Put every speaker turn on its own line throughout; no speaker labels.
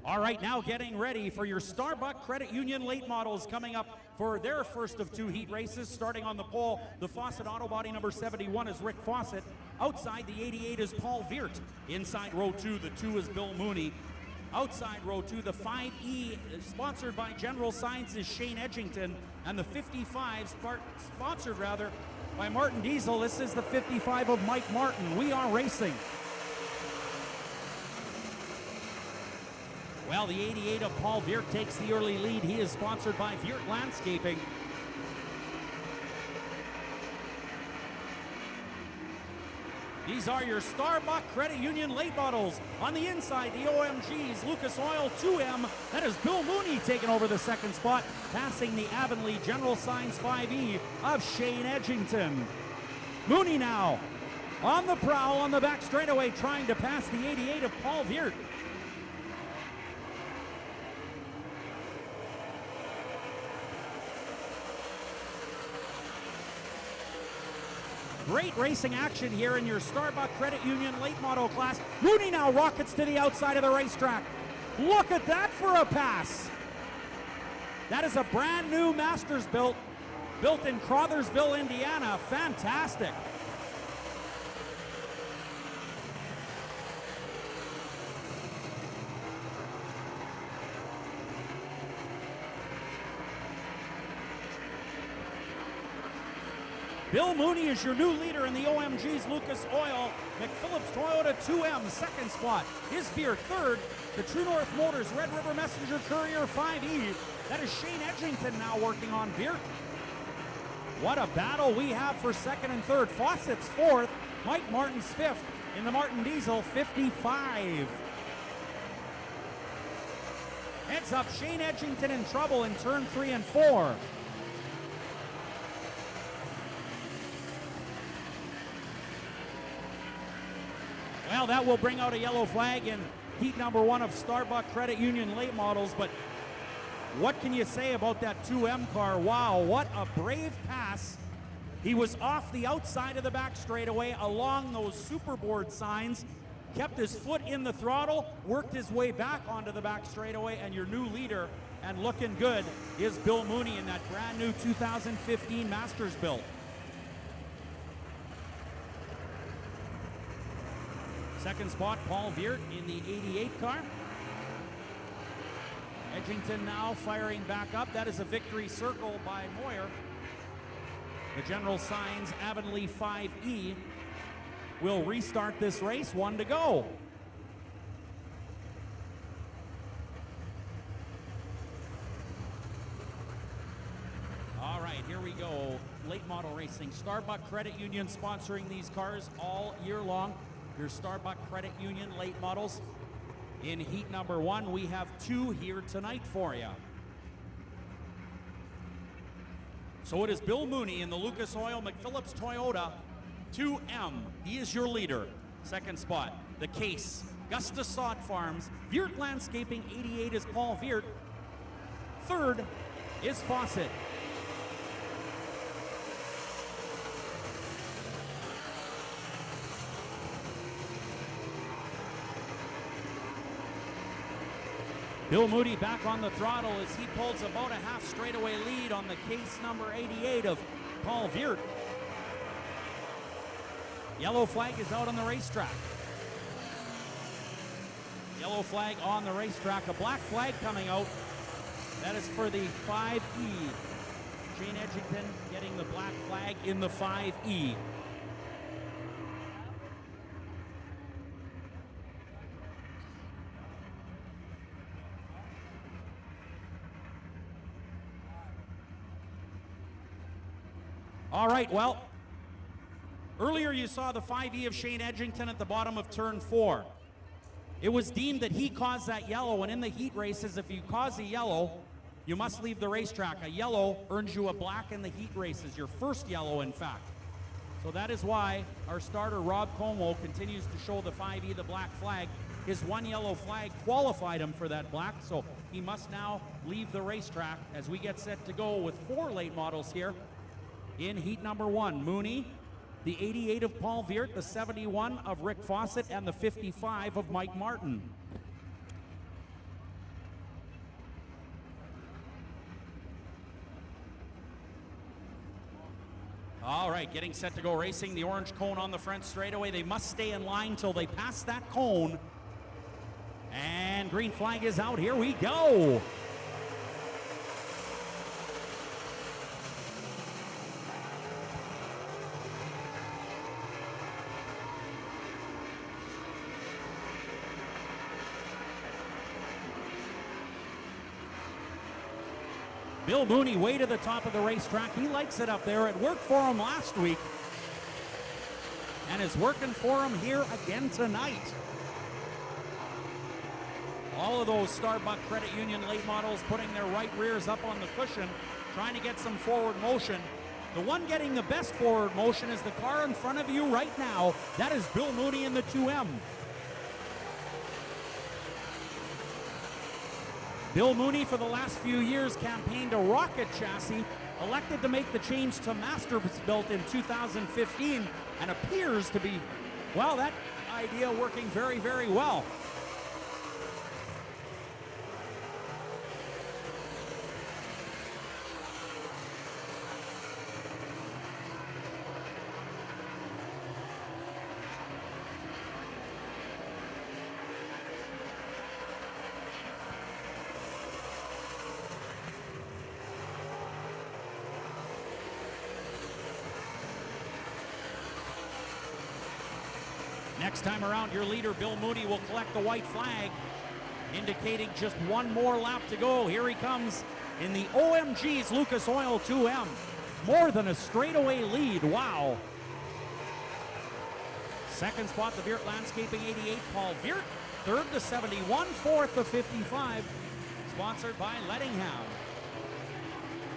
All right, now getting ready for your Starbucks Credit Union late models coming up for their first of two heat races. Starting on the pole, the Fawcett Auto Body number 71 is Rick Fawcett. Outside the 88 is Paul Viert. Inside row 2, the 2 is Bill Mooney. Outside row 2, the 5E, sponsored by General Signs, is Shane Edgington. And the 55, sponsored by Martin Diesel. This is the 55 of Mike Martin. We are racing. Well, the 88 of Paul Viert takes the early lead. He is sponsored by Viert Landscaping. These are your Starbucks Credit Union late models. On the inside, the OMG's Lucas Oil 2M. That is Bill Mooney taking over the second spot, passing the Avonlea General Signs 5E of Shane Edgington. Mooney now on the prowl on the back straightaway, trying to pass the 88 of Paul Viert. Great racing action here in your Starbucks Credit Union late model class. Mooney now rockets to the outside of the racetrack. Look at that for a pass. That is a brand new Masters built in Crothersville, Indiana. Fantastic. Bill Mooney is your new leader in the OMG's Lucas Oil. McPhillips Toyota 2M, second spot. Is Viert third. The True North Motors Red River Messenger Courier 5E. That is Shane Edgington now working on Viert. What a battle we have for second and third. Fawcett's fourth. Mike Martin's fifth in the Martin Diesel 55. Heads up, Shane Edgington in trouble in turn 3 and 4. Well, that will bring out a yellow flag in heat number 1 of Starbucks Credit Union late models, but what can you say about that 2M car? Wow, what a brave pass. He was off the outside of the back straightaway along those superboard signs, kept his foot in the throttle, worked his way back onto the back straightaway, and your new leader, and looking good, is Bill Mooney in that brand new 2015 Masters built. Second spot, Paul Viert in the 88 car. Edgington now firing back up. That is a victory circle by Moyer. The General Signs Avonlea 5E will restart this race. 1 to go. All right, here we go. Late model racing. Starbucks Credit Union sponsoring these cars all year long. Your Starbucks Credit Union late models. In heat number 1, we have 2 here tonight for you. So it is Bill Mooney in the Lucas Oil McPhillips Toyota 2M. He is your leader. Second spot, the Case, Gusta Sod Farms, Viert Landscaping 88 is Paul Viert. Third is Fawcett. Bill Mooney back on the throttle as he pulls about a half straightaway lead on the Case number 88 of Paul Viert. Yellow flag is out on the racetrack. Yellow flag on the racetrack. A black flag coming out. That is for the 5E. Shane Edgington getting the black flag in the 5E. All right, well, earlier you saw the 5E of Shane Edgington at the bottom of turn 4. It was deemed that he caused that yellow, and in the heat races, if you cause a yellow, you must leave the racetrack. A yellow earns you a black in the heat races, your first yellow, in fact. So that is why our starter, Rob Como, continues to show the 5E the black flag. His 1 yellow flag qualified him for that black, so he must now leave the racetrack as we get set to go with 4 late models here. In heat number 1, Mooney, the 88 of Paul Viert, the 71 of Rick Fawcett, and the 55 of Mike Martin. All right, getting set to go racing. The orange cone on the front straightaway. They must stay in line till they pass that cone. And green flag is out. Here we go. Bill Mooney way to the top of the racetrack. He likes it up there. It worked for him last week and is working for him here again tonight. All of those Starbuck Credit Union late models putting their right rears up on the cushion, trying to get some forward motion. The one getting the best forward motion is the car in front of you right now. That is Bill Mooney in the 2M. Bill Mooney, for the last few years, campaigned a rocket chassis, elected to make the change to Masterbuilt in 2015, and appears to be, well, that idea working very, very well. Next time around, your leader, Bill Mooney, will collect the white flag, indicating just one more lap to go. Here he comes in the OMG's Lucas Oil 2M. More than a straightaway lead. Wow. Second spot, the Viert Landscaping 88, Paul Viert. Third, the 71. Fourth, the 55, sponsored by Lettingham.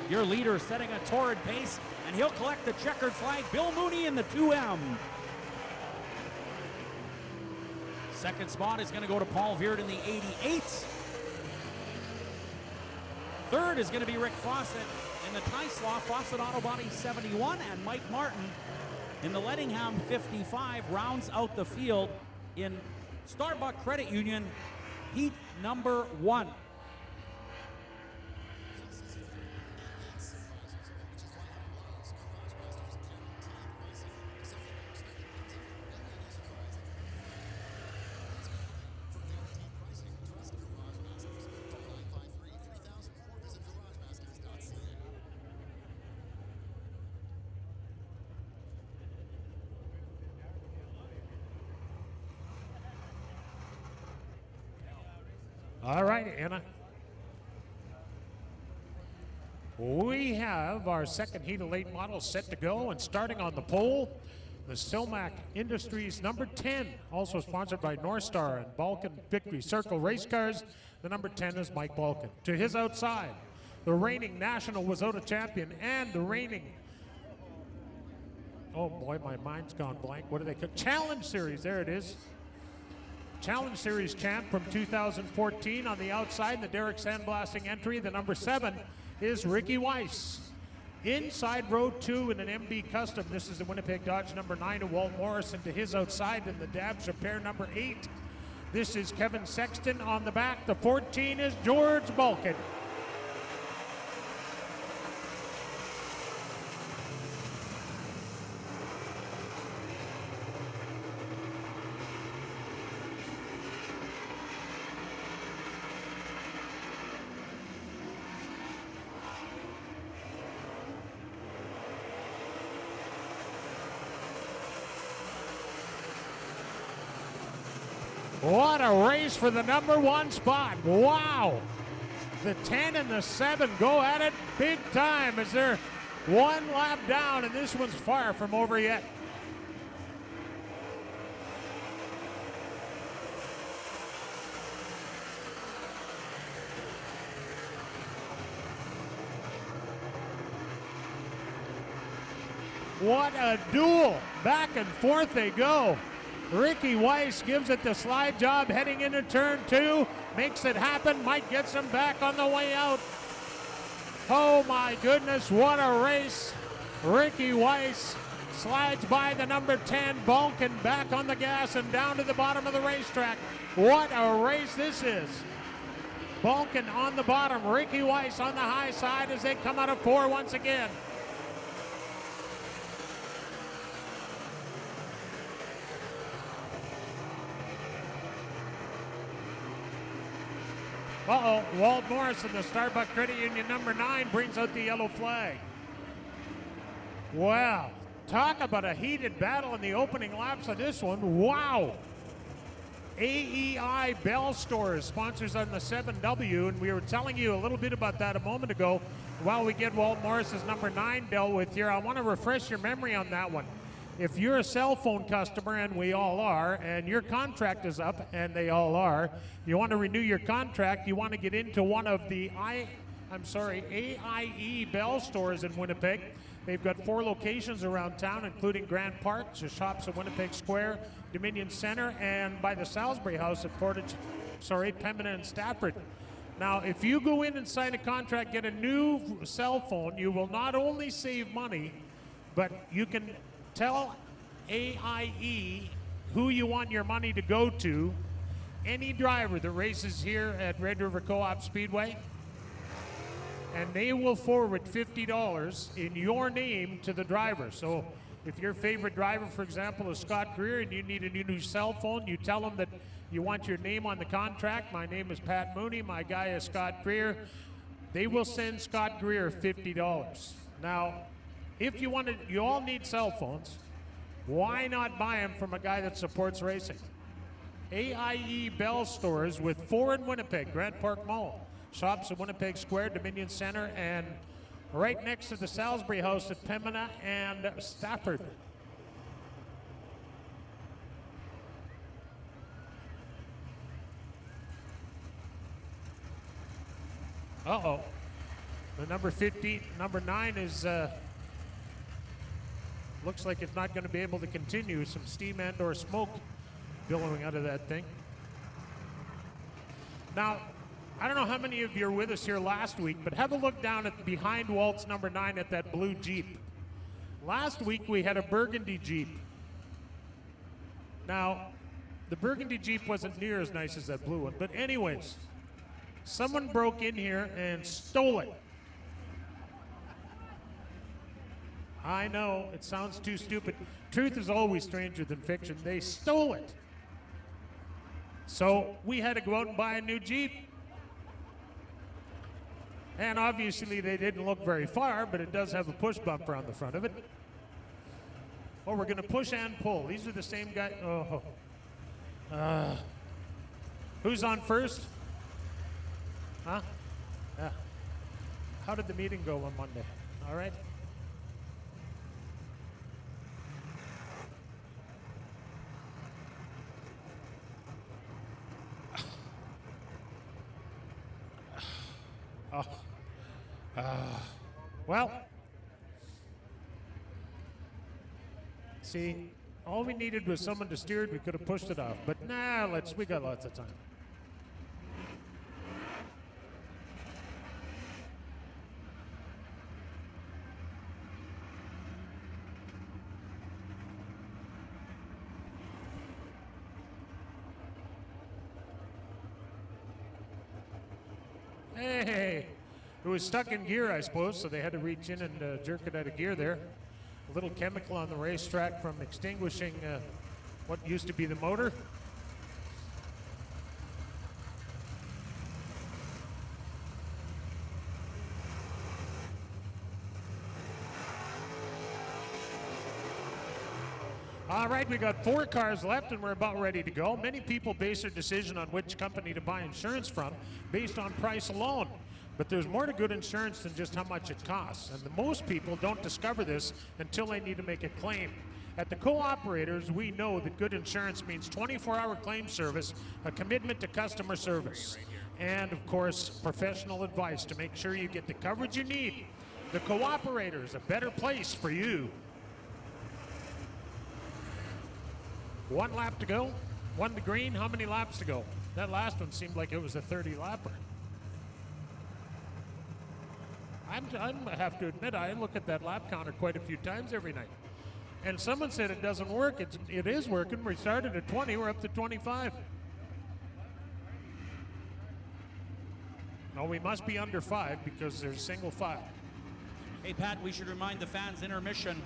Your leader setting a torrid pace, and he'll collect the checkered flag. Bill Mooney in the 2M. Second spot is going to go to Paul Viert in the 88. Third is going to be Rick Fawcett in the Tyslaw Fawcett Auto Body 71, and Mike Martin in the Lettingham 55 rounds out the field in Starbuck Credit Union heat number 1.
All right, Anna. We have our second heat of late models set to go, and starting on the pole, the Silmac Industries number 10, also sponsored by North Star and Balkan Victory Circle Race Cars. The number 10 is Mike Balkan. To his outside, the reigning National Wazota champion and the reigning, oh boy, my mind's gone blank. What do they call? Challenge Series, there it is. Challenge Series champ from 2014 on the outside, the Derek Sandblasting entry. The number 7 is Ricky Weiss. Inside row 2 in an MB Custom, this is the Winnipeg Dodge number 9 of Walt Morrison. To his outside in the Dabs Repair number 8. This is Kevin Sexton on the back. The 14 is George Balkan. What a race for the number 1 spot. Wow. The 10 and the 7 go at it big time as they're one lap down, and this one's far from over yet. What a duel. Back and forth they go. Ricky Weiss gives it the slide job heading into turn 2. Makes it happen. Mike gets him back on the way out. Oh my goodness, what a race. Ricky Weiss slides by the number 10, Balkan back on the gas and down to the bottom of the racetrack. What a race this is. Balkan on the bottom, Ricky Weiss on the high side as they come out of 4 once again. Walt Morrison, the Starbuck Credit Union number 9, brings out the yellow flag. Wow. Talk about a heated battle in the opening laps of this one. Wow. AEI Bell Stores sponsors on the 7W, and we were telling you a little bit about that a moment ago. While we get Walt Morris's number 9 Bell with here, I want to refresh your memory on that one. If you're a cell phone customer, and we all are, and your contract is up, and they all are, you want to renew your contract, you want to get into one of the AIE Bell Stores in Winnipeg. They've got 4 locations around town, including Grand Park, the shops at Winnipeg Square, Dominion Center, and by the Salisbury House at Pembina and Stafford. Now, if you go in and sign a contract, get a new cell phone, you will not only save money, but you can tell AIE who you want your money to go to. Any driver that races here at Red River Co-op Speedway, and they will forward $50 in your name to the driver. So if your favorite driver, for example, is Scott Greer, and you need a new cell phone, you tell them that you want your name on the contract. My name is Pat Mooney. My guy is Scott Greer. They will send Scott Greer $50. Now, if you all need cell phones. Why not buy them from a guy that supports racing? AIE Bell Stores with 4 in Winnipeg, Grand Park Mall. Shops at Winnipeg Square, Dominion Center, and right next to the Salisbury House at Pembina and Stafford. The number 9 is, looks like it's not going to be able to continue. Some steam and or smoke billowing out of that thing. Now, I don't know how many of you were with us here last week, but have a look down at behind Walt's number 9 at that blue Jeep. Last week we had a burgundy Jeep. Now, the burgundy Jeep wasn't near as nice as that blue one, but anyways, someone broke in here and stole it. I know, it sounds too stupid. Truth is always stranger than fiction. They stole it. So we had to go out and buy a new Jeep. And obviously they didn't look very far, but it does have a push bumper on the front of it. Oh, we're gonna push and pull. These are the same guy. Who's on first? Huh? Yeah. How did the meeting go on Monday? All right. Well, see, all we needed was someone to steer it. We could have pushed it off, but nah, we got lots of time. Hey, it was stuck in gear, I suppose, so they had to reach in and jerk it out of gear there. A little chemical on the racetrack from extinguishing what used to be the motor. All right, we got 4 cars left and we're about ready to go. Many people base their decision on which company to buy insurance from based on price alone. But there's more to good insurance than just how much it costs. And most people don't discover this until they need to make a claim. At the Co-operators, we know that good insurance means 24-hour claim service, a commitment to customer service, and of course, professional advice to make sure you get the coverage you need. The Co-operators, a better place for you. 1 lap to go, 1 to green. How many laps to go? That last one seemed like it was a 30-lapper. I have to admit, I look at that lap counter quite a few times every night. And someone said it doesn't work. It is working. We started at 20, we're up to 25. No, we must be under 5 because there's single file.
Hey, Pat, we should remind the fans intermission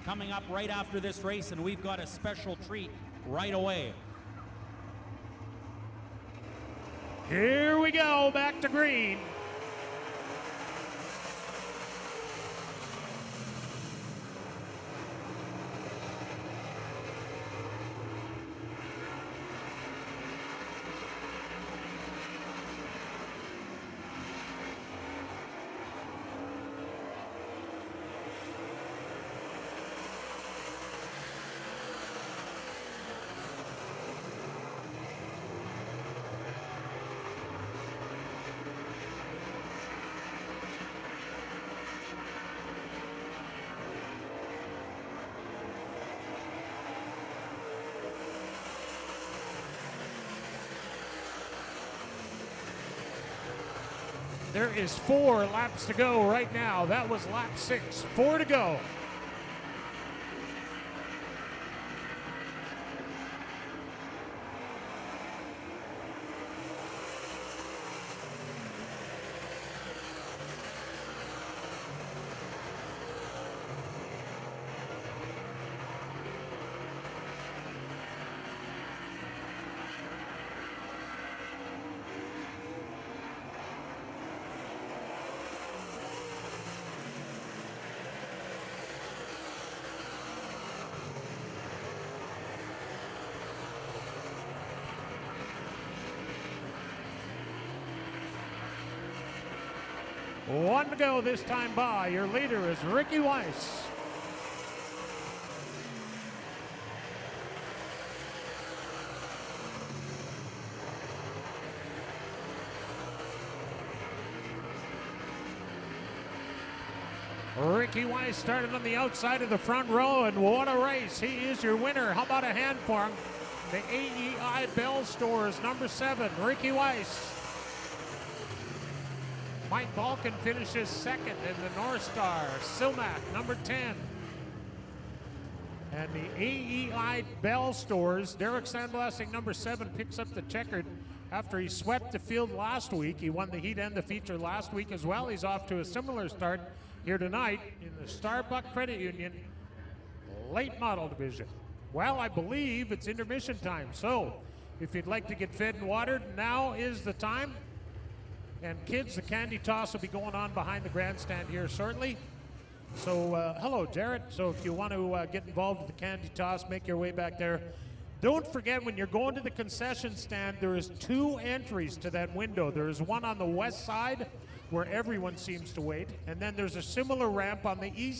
coming up right after this race, and we've got a special treat right away.
Here we go, back to green. There is 4 laps to go right now. That was lap 6. 4 to go. One to go this time by. Your leader is Ricky Weiss. Ricky Weiss started on the outside of the front row, and what a race. He is your winner. How about a hand for him? The AEI Bell Stores, number 7, Ricky Weiss. Mike Balkin finishes second in the North Star. Silmac, number 10. And the AEI Bell Stores, Derek Sandblasting, number 7, picks up the checkered after he swept the field last week. He won the heat and the feature last week as well. He's off to a similar start here tonight in the Starbuck Credit Union late model division. Well, I believe it's intermission time, so if you'd like to get fed and watered, now is the time. And kids, the candy toss will be going on behind the grandstand here shortly. So hello, Jared. So if you want to get involved with the candy toss, make your way back there. Don't forget, when you're going to the concession stand, there is 2 entries to that window. There is one on the west side where everyone seems to wait, and then there's a similar ramp on the east